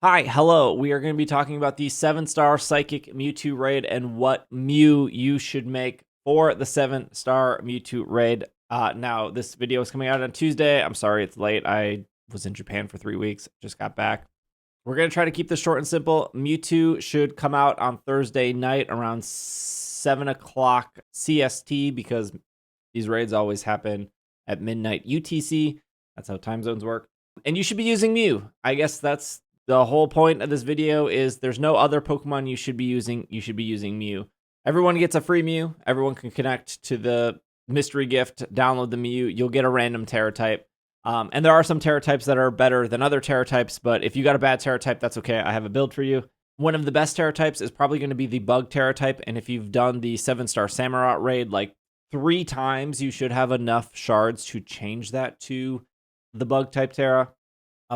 Hi, hello. We are going to be talking about the 7-star Psychic Mewtwo raid and what Mew you should make for the 7-star Mewtwo raid. Now, this video is coming out on Tuesday. I'm sorry it's late. I was in Japan for 3 weeks. Just got back. We're going to try to keep this short and simple. Mewtwo should come out on Thursday night around 7 o'clock CST because these raids always happen at midnight UTC. That's how time zones work. And you should be using Mew. I guess that's the whole point of this video is there's no other Pokemon you should be using. You should be using Mew. Everyone gets a free Mew. Everyone can connect to the mystery gift, download the Mew. You'll get a random Tera type. And there are some Tera types that are better than other Tera types, but if you got a bad Tera type, that's okay. I have a build for you. One of the best Tera types is probably going to be the Bug Tera type. And if you've done the 7-star Samurott raid like 3 times, you should have enough shards to change that to the Bug type Tera.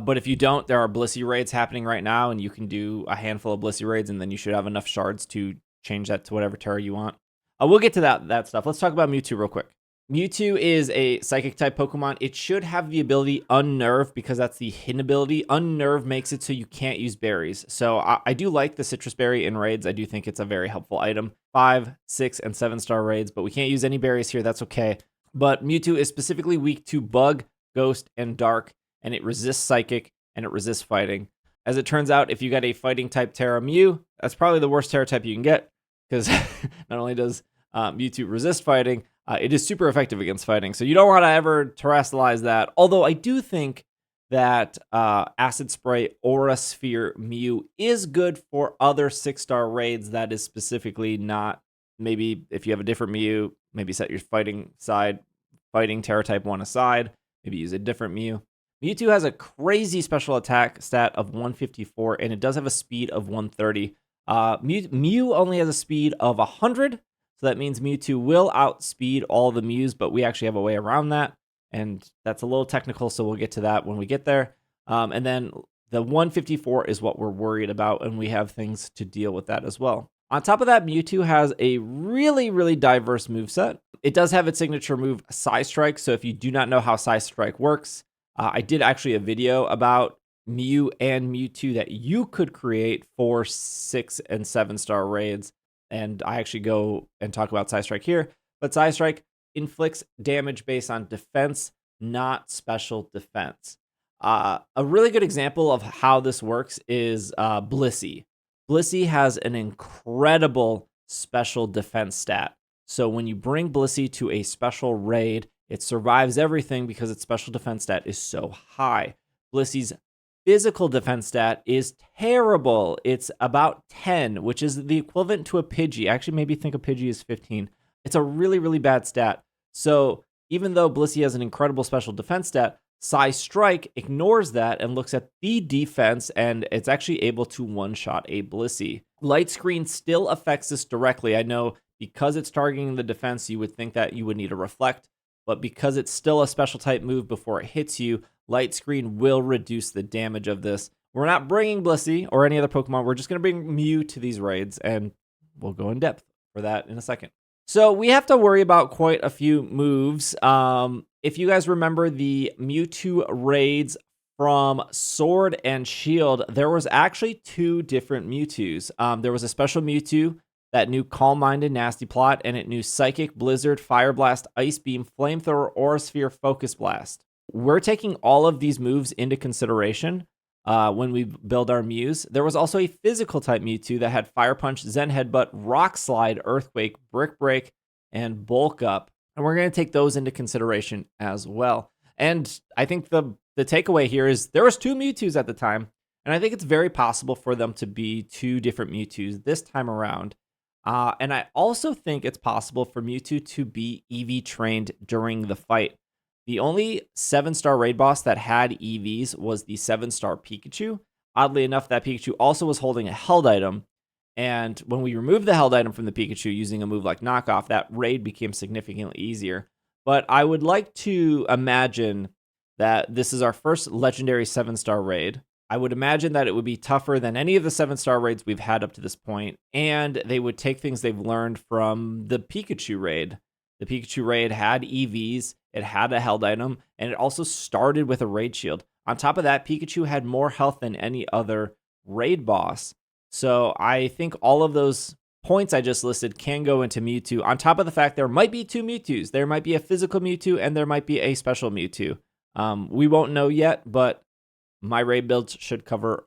But if you don't, there are Blissey raids happening right now, and you can do a handful of Blissey raids, and then you should have enough shards to change that to whatever Tera you want. We'll get to that stuff. Let's talk about Mewtwo real quick. Mewtwo is a Psychic-type Pokemon. It should have the ability Unnerve, because that's the hidden ability. Unnerve makes it so you can't use berries. So I do like the Citrus Berry in raids. I do think it's a very helpful item. 5, 6, and 7-star raids, but we can't use any berries here. That's okay. But Mewtwo is specifically weak to Bug, Ghost, and Dark, and it resists Psychic, and it resists Fighting. As it turns out, if you got a Fighting-type Tera Mew, that's probably the worst Tera type you can get, because not only does Mewtwo resist Fighting, it is super effective against Fighting, so you don't want to ever terrestrialize that. Although I do think that Acid Spray Aura Sphere Mew is good for other 6-star raids that is specifically not, maybe if you have a different Mew, maybe set your Fighting Tera type 1 aside, maybe use a different Mew. Mewtwo has a crazy special attack stat of 154, and it does have a speed of 130. Mew only has a speed of 100, so that means Mewtwo will outspeed all the Mews, but we actually have a way around that, and that's a little technical, so we'll get to that when we get there. And then the 154 is what we're worried about, and we have things to deal with that as well. On top of that, Mewtwo has a really, really diverse moveset. It does have its signature move, Psy Strike, so if you do not know how Psy Strike works, I did actually a video about Mew and Mewtwo that you could create for 6 and 7-star raids, and I actually go and talk about Psy Strike here. But Psy Strike inflicts damage based on defense, not special defense. A really good example of how this works is Blissey. Blissey has an incredible special defense stat. So when you bring Blissey to a special raid, it survives everything because its special defense stat is so high. Blissey's physical defense stat is terrible. It's about 10, which is the equivalent to a Pidgey. Actually, maybe think a Pidgey is 15. It's a really, really bad stat. So even though Blissey has an incredible special defense stat, Psy Strike ignores that and looks at the defense, and it's actually able to one-shot a Blissey. Light Screen still affects this directly. I know because it's targeting the defense, you would think that you would need a Reflect, but because it's still a special type move before it hits you, Light Screen will reduce the damage of this. We're not bringing Blissey or any other Pokemon. We're just going to bring Mew to these raids, and we'll go in depth for that in a second. So we have to worry about quite a few moves. If you guys remember the Mewtwo raids from Sword and Shield, there was actually 2 different Mewtwo's. There was a special Mewtwo that knew Calm Mind and Nasty Plot, and it knew Psychic, Blizzard, Fire Blast, Ice Beam, Flamethrower, Aura Sphere, Focus Blast. We're taking all of these moves into consideration when we build our Mews. There was also a physical type Mewtwo that had Fire Punch, Zen Headbutt, Rock Slide, Earthquake, Brick Break, and Bulk Up. And we're going to take those into consideration as well. And I think the takeaway here is there was 2 Mewtwo's at the time, and I think it's very possible for them to be 2 different Mewtwo's this time around. And I also think it's possible for Mewtwo to be EV trained during the fight. The only 7-star raid boss that had EVs was the 7-star Pikachu. Oddly enough, that Pikachu also was holding a held item. And when we removed the held item from the Pikachu using a move like Knockoff, that raid became significantly easier. But I would like to imagine that this is our first legendary 7-star raid. I would imagine that it would be tougher than any of the 7-star raids we've had up to this point, and they would take things they've learned from the Pikachu raid. The Pikachu raid had EVs, it had a held item, and it also started with a raid shield. On top of that, Pikachu had more health than any other raid boss. So I think all of those points I just listed can go into Mewtwo, on top of the fact there might be two Mewtwo's. There might be a physical Mewtwo and there might be a special Mewtwo. We won't know yet, but my raid builds should cover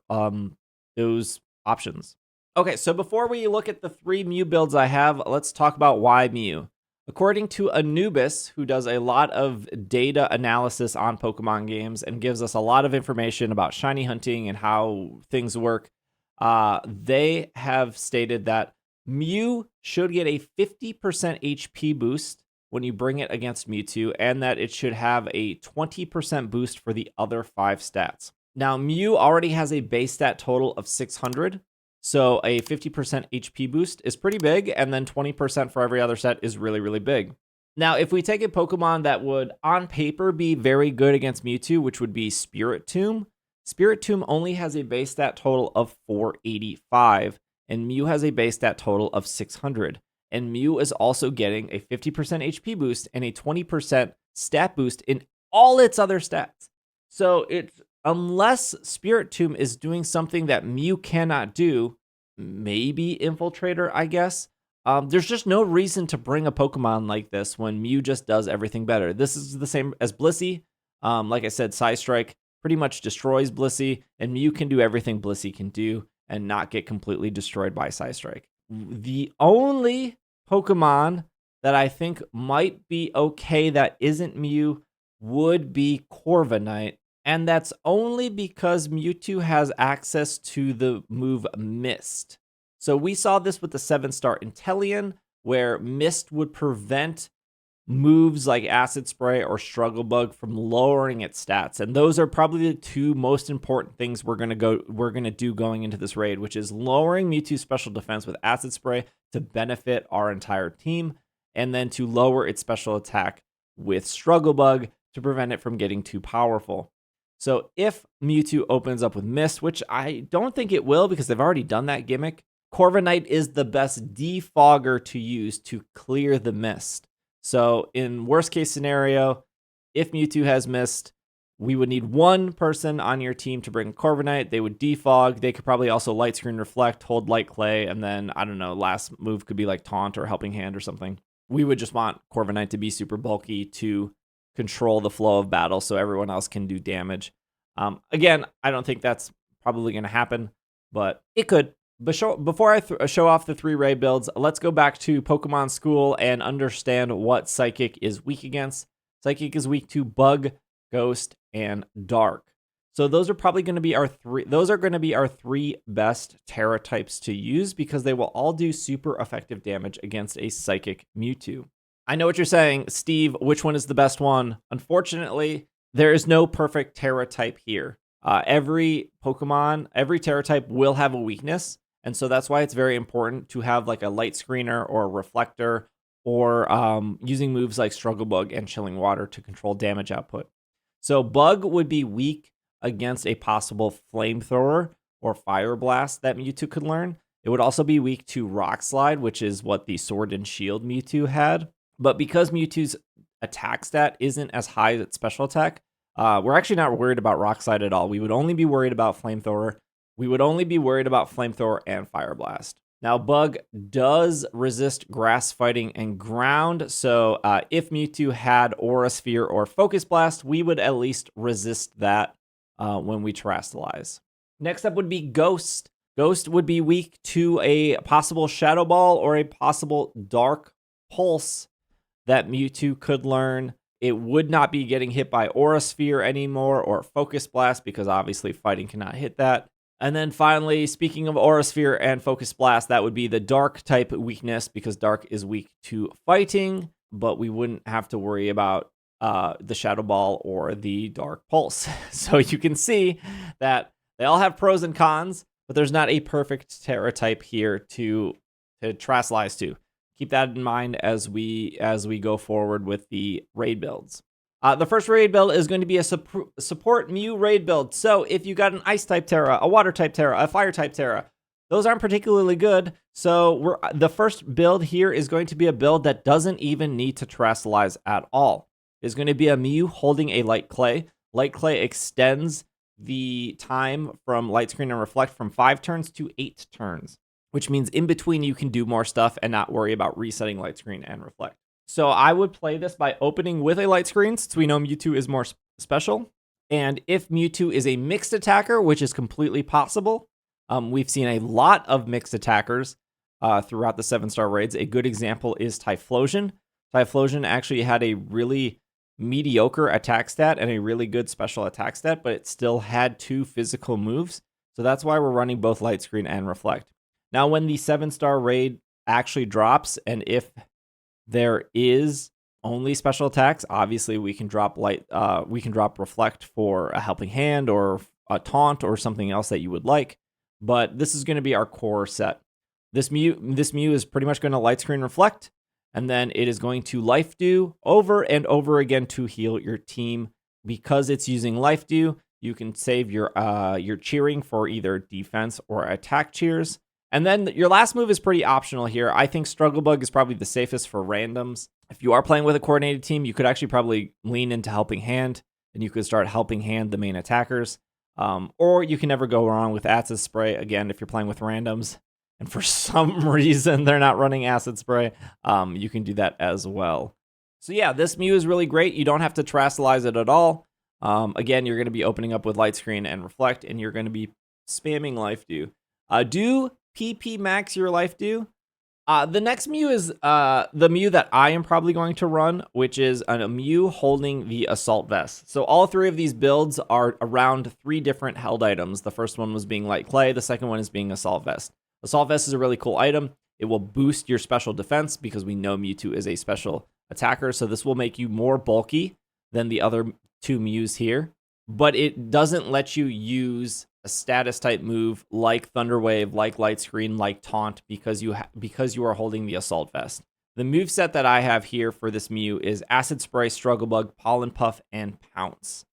those options. Okay, so before we look at the 3 Mew builds I have, let's talk about why Mew. According to Anubis, who does a lot of data analysis on Pokemon games and gives us a lot of information about shiny hunting and how things work, they have stated that Mew should get a 50% HP boost when you bring it against Mewtwo, and that it should have a 20% boost for the other 5 stats. Now, Mew already has a base stat total of 600, so a 50% HP boost is pretty big, and then 20% for every other set is really, really big. Now, if we take a Pokemon that would, on paper, be very good against Mewtwo, which would be Spiritomb, Spiritomb only has a base stat total of 485, and Mew has a base stat total of 600. And Mew is also getting a 50% HP boost and a 20% stat boost in all its other stats. So it's, unless Spiritomb is doing something that Mew cannot do, maybe Infiltrator, I guess, there's just no reason to bring a Pokemon like this when Mew just does everything better. This is the same as Blissey. Like I said, Psystrike pretty much destroys Blissey, and Mew can do everything Blissey can do and not get completely destroyed by Psystrike. The only Pokemon that I think might be okay that isn't Mew would be Corviknight, and that's only because Mewtwo has access to the move Mist. So we saw this with the 7-star Inteleon, where Mist would prevent moves like Acid Spray or Struggle Bug from lowering its stats, and those are probably the 2 most important things we're gonna do going into this raid, which is lowering Mewtwo's special defense with Acid Spray to benefit our entire team, and then to lower its special attack with Struggle Bug to prevent it from getting too powerful. So if Mewtwo opens up with Mist, which I don't think it will because they've already done that gimmick, Corviknight is the best defogger to use to clear the Mist. So in worst case scenario, if Mewtwo has Mist, we would need 1 person on your team to bring Corviknight. They would defog. They could probably also Light Screen Reflect, hold Light Clay, and then, I don't know, last move could be like Taunt or Helping Hand or something. We would just want Corviknight to be super bulky to control the flow of battle so everyone else can do damage. Again, I don't think that's probably going to happen, but it could. Before I show off the 3 raid builds, let's go back to Pokemon School and understand what Psychic is weak against. Psychic is weak to Bug, Ghost, and Dark. So those are probably going to be our 3. Those are going to be our 3 best Tera types to use because they will all do super effective damage against a Psychic Mewtwo. I know what you're saying, Steve. Which one is the best one? Unfortunately, there is no perfect Tera type here. Every Pokemon, every Tera type will have a weakness. And so that's why it's very important to have like a Light Screener or a Reflector or using moves like Struggle Bug and Chilling Water to control damage output. So Bug would be weak against a possible Flamethrower or Fire Blast that Mewtwo could learn. It would also be weak to Rock Slide, which is what the Sword and Shield Mewtwo had. But because Mewtwo's attack stat isn't as high as its special attack, we're actually not worried about Rock Slide at all. We would only be worried about Flamethrower. We would only be worried about Flamethrower and Fire Blast. Now, Bug does resist Grass Fighting and Ground, so if Mewtwo had Aura Sphere or Focus Blast, we would at least resist that when we Terastallize. Next up would be Ghost. Ghost would be weak to a possible Shadow Ball or a possible Dark Pulse that Mewtwo could learn. It would not be getting hit by Aura Sphere anymore or Focus Blast because obviously Fighting cannot hit that. And then finally, speaking of Aura Sphere and Focus Blast, that would be the Dark type weakness because Dark is weak to Fighting, but we wouldn't have to worry about the Shadow Ball or the Dark Pulse. So you can see that they all have pros and cons, but there's not a perfect Tera type here to Terastallize to. Keep that in mind as we go forward with the raid builds. The first raid build is going to be a support Mew raid build. So if you got an Ice type Tera, a Water type Tera, a Fire type Tera, those aren't particularly good. So the first build here is going to be a build that doesn't even need to Terastallize at all. It's going to be a Mew holding a Light Clay. Light Clay extends the time from Light Screen and Reflect from 5 turns to 8 turns, which means in between you can do more stuff and not worry about resetting Light Screen and Reflect. So I would play this by opening with a Light Screen, since we know Mewtwo is more special. And if Mewtwo is a mixed attacker, which is completely possible, we've seen a lot of mixed attackers throughout the 7-star raids. A good example is Typhlosion. Typhlosion actually had a really mediocre attack stat and a really good special attack stat, but it still had 2 physical moves. So that's why we're running both Light Screen and Reflect. Now, when the 7-star raid actually drops, and if there is only special attacks, obviously we can drop Reflect for a Helping Hand or a Taunt or something else that you would like. But this is going to be our core set. This Mew is pretty much going to Light Screen Reflect, and then it is going to Life Dew over and over again to heal your team. Because it's using Life Dew, you can save your cheering for either defense or attack cheers. And then your last move is pretty optional here. I think Struggle Bug is probably the safest for randoms. If you are playing with a coordinated team, you could actually probably lean into Helping Hand, and you could start Helping Hand the main attackers. Or you can never go wrong with Acid Spray, again, if you're playing with randoms. And for some reason they're not running Acid Spray, you can do that as well. So yeah, this Mew is really great. You don't have to terastallize it at all. Again, you're going to be opening up with Light Screen and Reflect, and you're going to be spamming Life Dew. Do PP max your Life Dew. The next Mew is the Mew that I am probably going to run, which is a Mew holding the Assault Vest. So all 3 of these builds are around 3 different held items. The first one was being Light Clay. The second one is being Assault Vest. Assault Vest is a really cool item. It will boost your special defense because we know Mewtwo is a special attacker. So this will make you more bulky than the other 2 Mews here. But it doesn't let you use a status type move like Thunder Wave, like Light Screen, like Taunt because you are holding the Assault Vest. The moveset that I have here for this Mew is Acid Spray, Struggle Bug, Pollen Puff, and Pounce.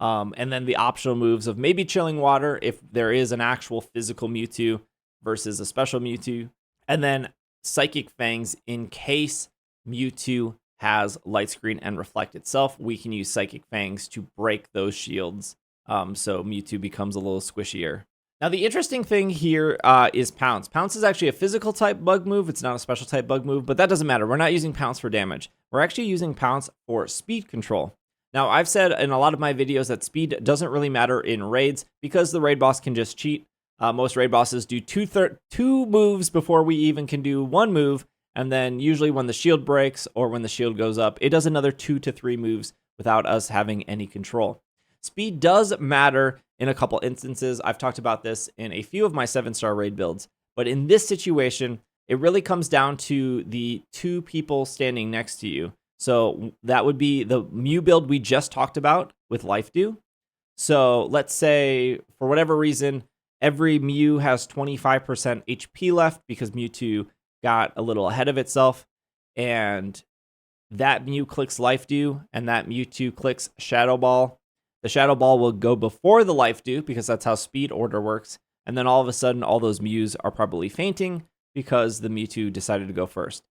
And then the optional moves of maybe Chilling Water if there is an actual physical Mewtwo versus a special Mewtwo. And then Psychic Fangs in case Mewtwo has Light Screen and Reflect itself. We can use Psychic Fangs to break those shields. So Mewtwo becomes a little squishier. Now, the interesting thing here is Pounce. Pounce is actually a physical type bug move. It's not a special type bug move, but that doesn't matter. We're not using Pounce for damage. We're actually using Pounce for speed control. Now, I've said in a lot of my videos that speed doesn't really matter in raids because the raid boss can just cheat. Most raid bosses do 2 moves before we even can do 1 move. And then usually when the shield breaks or when the shield goes up, it does another 2 to 3 moves without us having any control. Speed does matter in a couple instances. I've talked about this in a few of my 7-star raid builds. But in this situation, it really comes down to the 2 people standing next to you. So that would be the Mew build we just talked about with Life Dew. So let's say, for whatever reason, every Mew has 25% HP left because Mewtwo got a little ahead of itself. And that Mew clicks Life Dew, and that Mewtwo clicks Shadow Ball. The Shadow Ball will go before the Life Dew because that's how speed order works. And then all of a sudden, all those Mews are probably fainting because the Mewtwo decided to go first.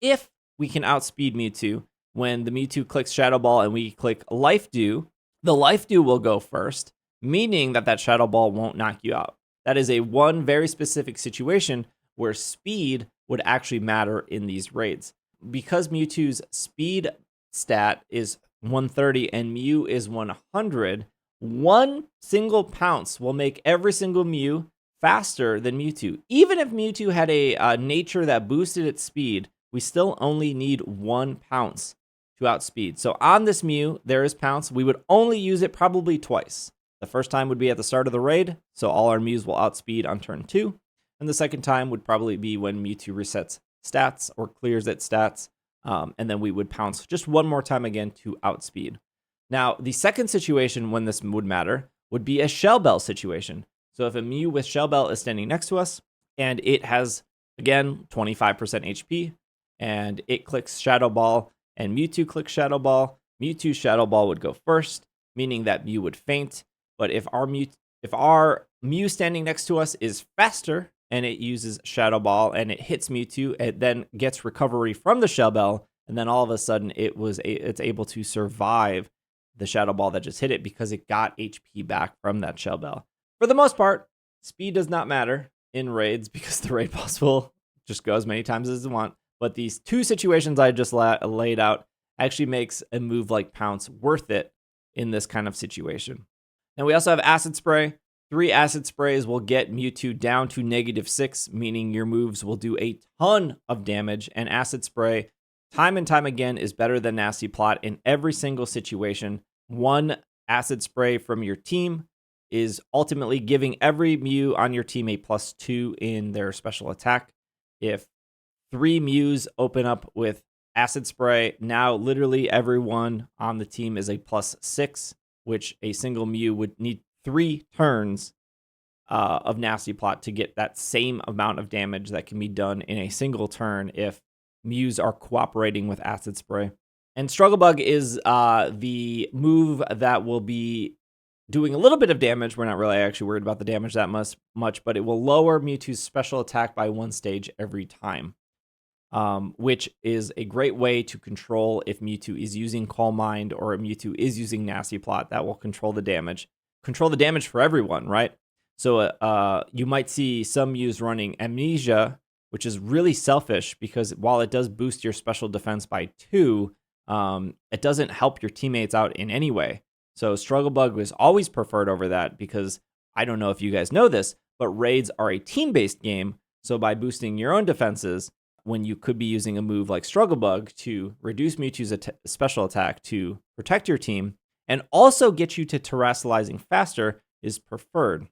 If we can outspeed Mewtwo, when the Mewtwo clicks Shadow Ball and we click Life Dew, the Life Dew will go first, meaning that Shadow Ball won't knock you out. That is one very specific situation where speed would actually matter in these raids. Because Mewtwo's speed stat is 130 and Mew is 100, 1 single Pounce will make every single Mew faster than Mewtwo. Even if Mewtwo had a nature that boosted its speed, we still only need 1 Pounce to outspeed. So on this Mew, there is Pounce. We would only use it probably twice. The first time would be at the start of the raid, so all our Mews will outspeed on turn 2. And the second time would probably be when Mewtwo resets stats or clears its stats. And then we would Pounce just 1 more time again to outspeed. Now, the second situation when this would matter would be a Shell Bell situation. So if a Mew with Shell Bell is standing next to us, and it has, again, 25% HP, and it clicks Shadow Ball, and Mewtwo clicks Shadow Ball, Mewtwo's Shadow Ball would go first, meaning that Mew would faint. But if our Mew standing next to us is faster, and it uses Shadow Ball, and it hits Mewtwo, it then gets recovery from the Shell Bell, and then all of a sudden it's able to survive the Shadow Ball that just hit it because it got HP back from that Shell Bell. For the most part, speed does not matter in raids because the raid boss will just go as many times as it want. But these two situations I just laid out actually makes a move like Pounce worth it in this kind of situation. Now we also have Acid Spray. 3 Acid Sprays will get Mewtwo down to -6, meaning your moves will do a ton of damage. And Acid Spray, time and time again, is better than Nasty Plot in every single situation. 1 Acid Spray from your team is ultimately giving every Mew on your team a +2 in their special attack. If 3 Mews open up with Acid Spray, now literally everyone on the team is a +6, which a single Mew would need 3 turns of Nasty Plot to get that same amount of damage that can be done in a single turn if Mews are cooperating with Acid Spray. And Struggle Bug is the move that will be doing a little bit of damage. We're not really actually worried about the damage that much, but it will lower Mewtwo's special attack by 1 stage every time, which is a great way to control if Mewtwo is using Calm Mind or if Mewtwo is using Nasty Plot. That will control the damage. Control the damage for everyone, right? So you might see some Mews running Amnesia, which is really selfish because while it does boost your special defense by 2, it doesn't help your teammates out in any way. So Struggle Bug was always preferred over that because I don't know if you guys know this, but raids are a team-based game. So by boosting your own defenses, when you could be using a move like Struggle Bug to reduce Mewtwo's special attack to protect your team and also get you to terrestrializing faster is preferred.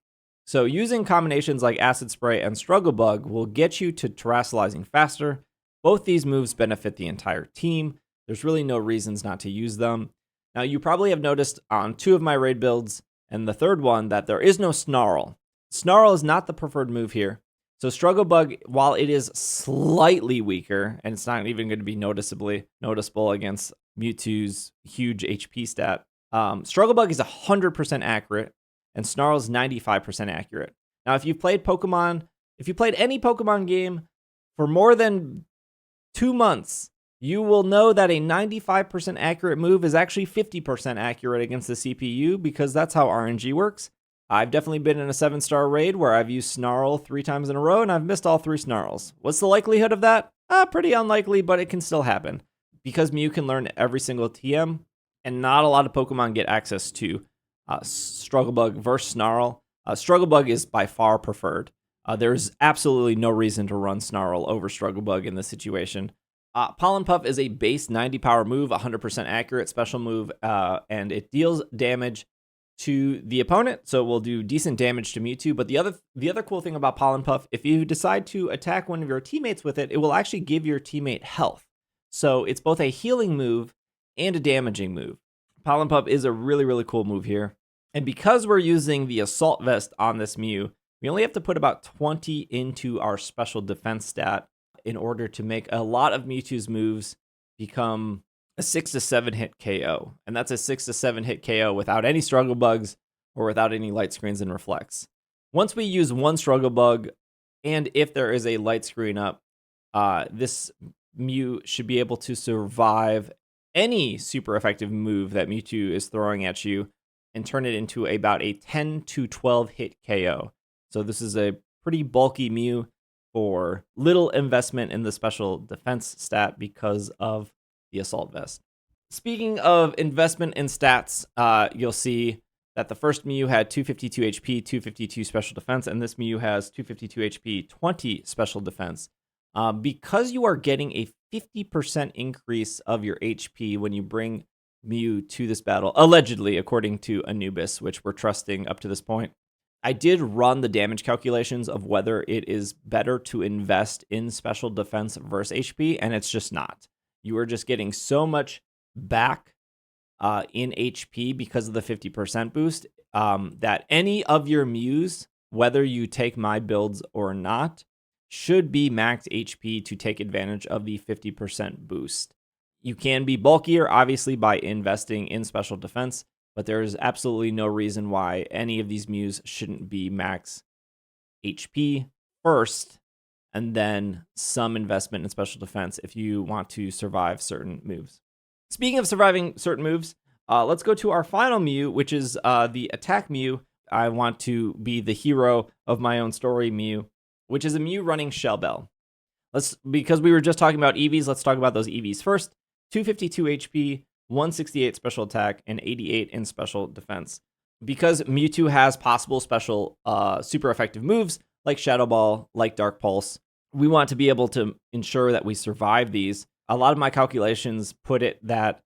So using combinations like Acid Spray and Struggle Bug will get you to terrestrializing faster. Both these moves benefit the entire team. There's really no reasons not to use them. Now, you probably have noticed on 2 of my raid builds and the third one that there is no Snarl. Snarl is not the preferred move here. So Struggle Bug, while it is slightly weaker, and it's not even going to be noticeable against Mewtwo's huge HP stat, Struggle Bug is 100% accurate, and Snarl is 95% accurate. Now, if you played any Pokemon game for more than 2 months, you will know that a 95% accurate move is actually 50% accurate against the CPU because that's how RNG works. I've definitely been in a 7-star raid where I've used Snarl 3 times in a row and I've missed all 3 Snarls. What's the likelihood of that? Pretty unlikely, but it can still happen. Because Mew can learn every single TM, and not a lot of Pokemon get access to Struggle Bug versus Snarl. Struggle Bug is by far preferred. There's absolutely no reason to run Snarl over Struggle Bug in this situation. Pollen Puff is a base 90 power move, 100% accurate special move, and it deals damage to the opponent, so it will do decent damage to Mewtwo. But the other cool thing about Pollen Puff, if you decide to attack one of your teammates with it, it will actually give your teammate health. So it's both a healing move and a damaging move. Pollen Puff is a really, really cool move here. And because we're using the Assault Vest on this Mew, we only have to put about 20 into our special defense stat in order to make a lot of Mewtwo's moves become a 6 to 7 hit KO. And that's a 6 to 7 hit KO without any Struggle Bugs or without any light screens and reflects. Once we use 1 Struggle Bug, and if there is a light screen up, this Mew should be able to survive any super effective move that Mewtwo is throwing at you and turn it into about a 10 to 12 hit KO. So this is a pretty bulky Mew for little investment in the special defense stat because of the Assault Vest. Speaking of investment in stats, you'll see that the first Mew had 252 HP, 252 special defense, and this Mew has 252 HP, 20 special defense. Because you are getting a 50% increase of your HP when you bring Mew to this battle, allegedly, according to Anubis, which we're trusting up to this point. I did run the damage calculations of whether it is better to invest in special defense versus HP, and it's just not. You are just getting so much back in HP because of the 50% boost that any of your Mews, whether you take my builds or not, should be maxed HP to take advantage of the 50% boost. You can be bulkier, obviously, by investing in special defense, but there is absolutely no reason why any of these Mews shouldn't be max HP first, and then some investment in special defense if you want to survive certain moves. Speaking of surviving certain moves, Let's go to our final Mew, which is the Attack Mew. I want to be the hero of my own story Mew, which is a Mew running Shell Bell. Because we were just talking about EVs, let's talk about those EVs first. 252 HP, 168 special attack, and 88 in special defense. Because Mewtwo has possible special super effective moves like Shadow Ball, like Dark Pulse, we want to be able to ensure that we survive these. A lot of my calculations put it that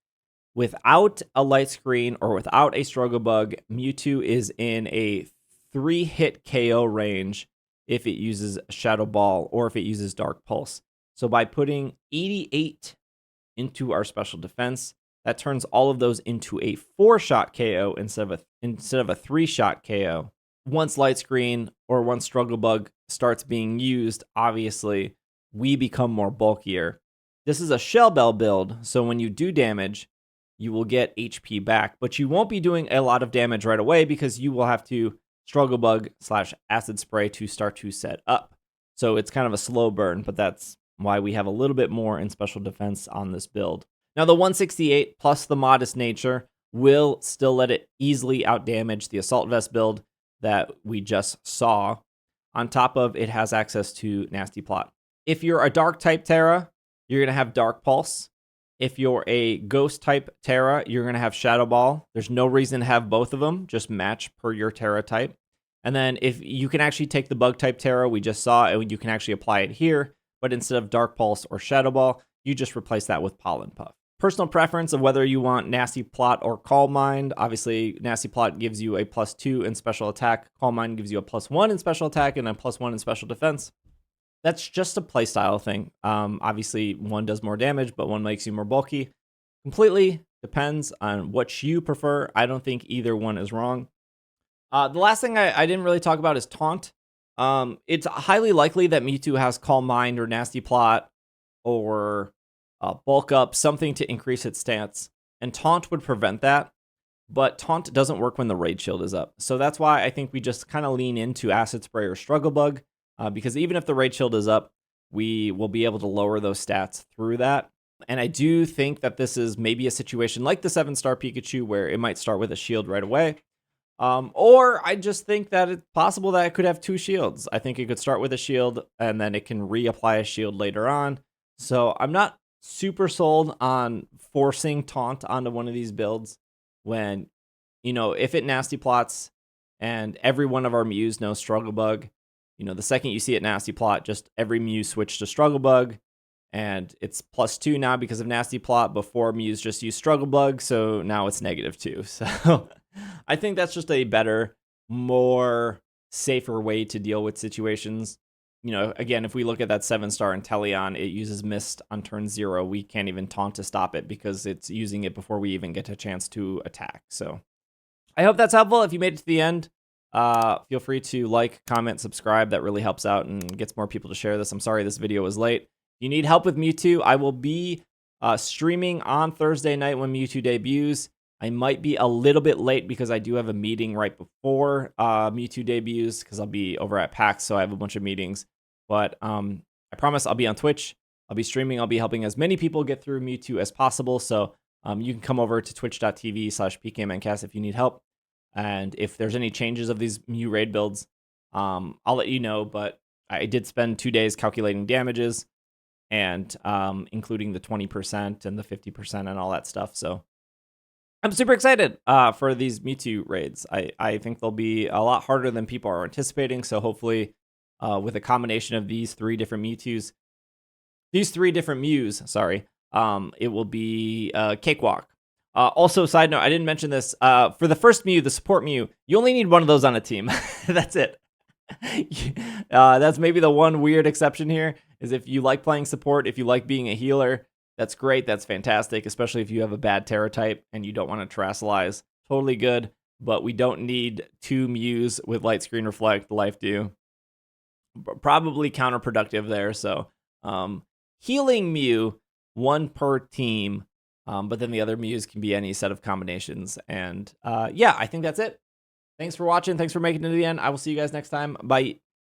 without a light screen or without a struggle bug, Mewtwo is in a 3-hit KO range if it uses Shadow Ball or if it uses Dark Pulse. So by putting 88 into our special defense, that turns all of those into a 4-shot KO instead of a 3-shot KO. Once light screen or once struggle bug starts being used, obviously, we become more bulkier. This is a Shell Bell build, so when you do damage, you will get HP back, but you won't be doing a lot of damage right away because you will have to struggle bug / acid spray to start to set up. So it's kind of a slow burn, but that's why we have a little bit more in special defense on this build. Now the 168 plus the modest nature will still let it easily outdamage the Assault Vest build that we just saw. On top of it has access to Nasty Plot. If you're a Dark type Tera, you're going to have Dark Pulse. If you're a Ghost type Tera, you're going to have Shadow Ball. There's no reason to have both of them. Just match per your Tera type. And then if you can actually take the Bug type Tera we just saw, and you can actually apply it here. But instead of Dark Pulse or Shadow Ball, you just replace that with Pollen Puff. Personal preference of whether you want Nasty Plot or Calm Mind. Obviously, Nasty Plot gives you a +2 in special attack. Calm Mind gives you a +1 in special attack and a +1 in special defense. That's just a playstyle thing. Obviously, one does more damage, but one makes you more bulky. Completely depends on what you prefer. I don't think either one is wrong. The last thing I didn't really talk about is Taunt. It's highly likely that Mewtwo has Calm Mind or Nasty Plot or Bulk Up, something to increase its stance. And Taunt would prevent that. But Taunt doesn't work when the Raid Shield is up. So that's why I think we just kind of lean into Acid Spray or Struggle Bug. Because even if the Raid Shield is up, we will be able to lower those stats through that. And I do think that this is maybe a situation like the 7-star Pikachu where it might start with a shield right away. Or I just think that it's possible that it could have 2 shields. I think it could start with a shield and then it can reapply a shield later on. So I'm not super sold on forcing Taunt onto one of these builds when, if it Nasty Plots and every one of our Mews knows Struggle Bug, the second you see it Nasty Plot, just every Mew switch to Struggle Bug, and it's +2 now because of Nasty Plot. Before, Mews just use Struggle Bug, so now it's -2. So I think that's just a better, more safer way to deal with situations. Again, if we look at that 7-star Inteleon, it uses Mist on turn 0. We can't even Taunt to stop it because it's using it before we even get a chance to attack. So I hope that's helpful. If you made it to the end, feel free to like, comment, subscribe. That really helps out and gets more people to share this. I'm sorry this video was late. If you need help with Mewtwo, I will be streaming on Thursday night when Mewtwo debuts. I might be a little bit late because I do have a meeting right before Mewtwo debuts because I'll be over at PAX, so I have a bunch of meetings. But I promise I'll be on Twitch. I'll be streaming. I'll be helping as many people get through Mewtwo as possible. So you can come over to twitch.tv/PKMNcast if you need help. And if there's any changes of these Mew raid builds, I'll let you know. But I did spend 2 days calculating damages and including the 20% and the 50% and all that stuff. So I'm super excited for these Mewtwo raids. I think they'll be a lot harder than people are anticipating. So hopefully with a combination of these 3 different Mewtwo's, it will be a cakewalk. Also, side note, I didn't mention this. For the first Mew, the support Mew, you only need one of those on a team. That's it. That's maybe the one weird exception here, is if you like playing support, if you like being a healer, that's great. That's fantastic, especially if you have a bad Tera type and you don't want to terastallize. Totally good, but we don't need 2 Mews with Light Screen Reflect, Life Dew. Probably counterproductive there. So healing Mew, 1 per team. But then the other Mews can be any set of combinations. And yeah, I think that's it. Thanks for watching. Thanks for making it to the end. I will see you guys next time. Bye.